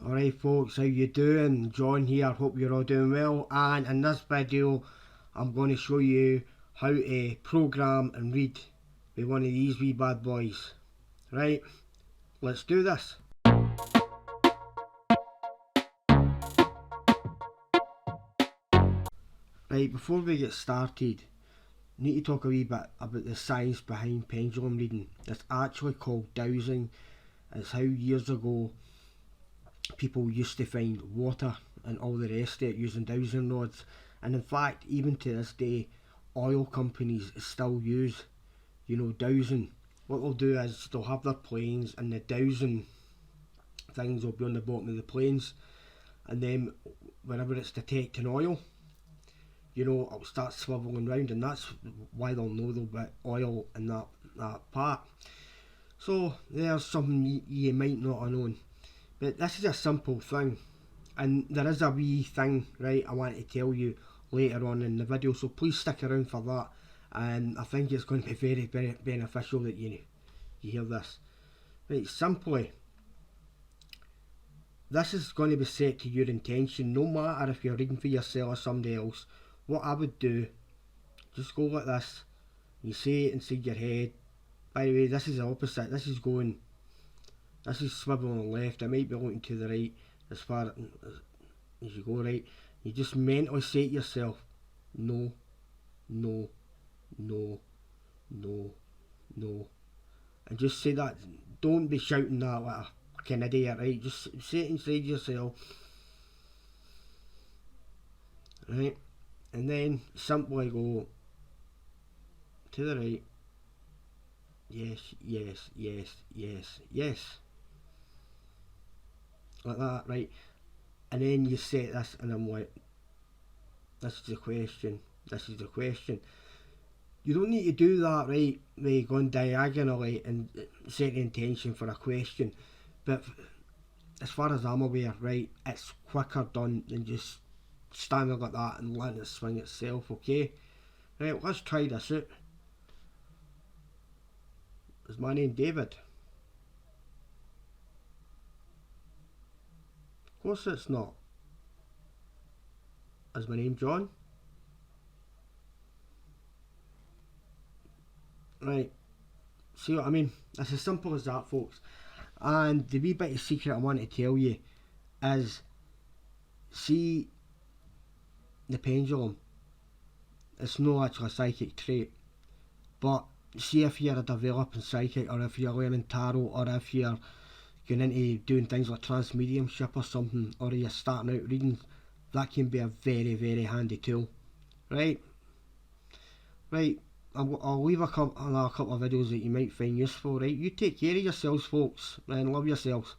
Alright folks, how you doing? John here, hope you're all doing well, and in this video I'm going to show you how to program and read with one of these wee bad boys. Right, let's do this. Right, before we get started, I need to talk a wee bit about the science behind pendulum reading. It's actually called dowsing. It's how years ago people used to find water and all the rest of it using dowsing rods, and in fact even to this day oil companies still use, dowsing. What they'll do is they'll have their planes and the dowsing things will be on the bottom of the planes, and then whenever it's detecting oil, it'll start swiveling round, and that's why they'll know there'll be oil in that part. So there's something you might not have known. But this is a simple thing, and there is a wee thing, right, I want to tell you later on in the video, so please stick around for that, and I think it's going to be very, very beneficial that you hear this. Right, simply, this is going to be set to your intention, no matter if you're reading for yourself or somebody else. What I would do, just go like this, you say it inside your head. By the way, this is the opposite, this is swiveling left, it might be looking to the right as far as you go, right? You just mentally say to yourself, no, no, no, no, no. And just say that, don't be shouting that like a kind of idiot, right? Just say it inside yourself, right? And then simply go to the right, yes, yes, yes, yes, yes. Like that, right? And then you set this, and I'm like, this is the question, this is the question. You don't need to do that, right, by going diagonally and set the intention for a question, but as far as I'm aware, right, it's quicker done than just standing like that and letting it swing itself, okay? Right, let's try this out. Is my name David? Of course it's not. Is my name John? Right, see what I mean? It's as simple as that, folks. And the wee bit of secret I want to tell you is, see the pendulum, it's not actually a psychic trait, but see if you're a developing psychic, or if you're learning tarot, or if you're going into doing things like trance mediumship or something, or you're starting out reading, that can be a very, very handy tool. Right, I'll leave another couple of videos that you might find useful. Right, you take care of yourselves, folks, and love yourselves.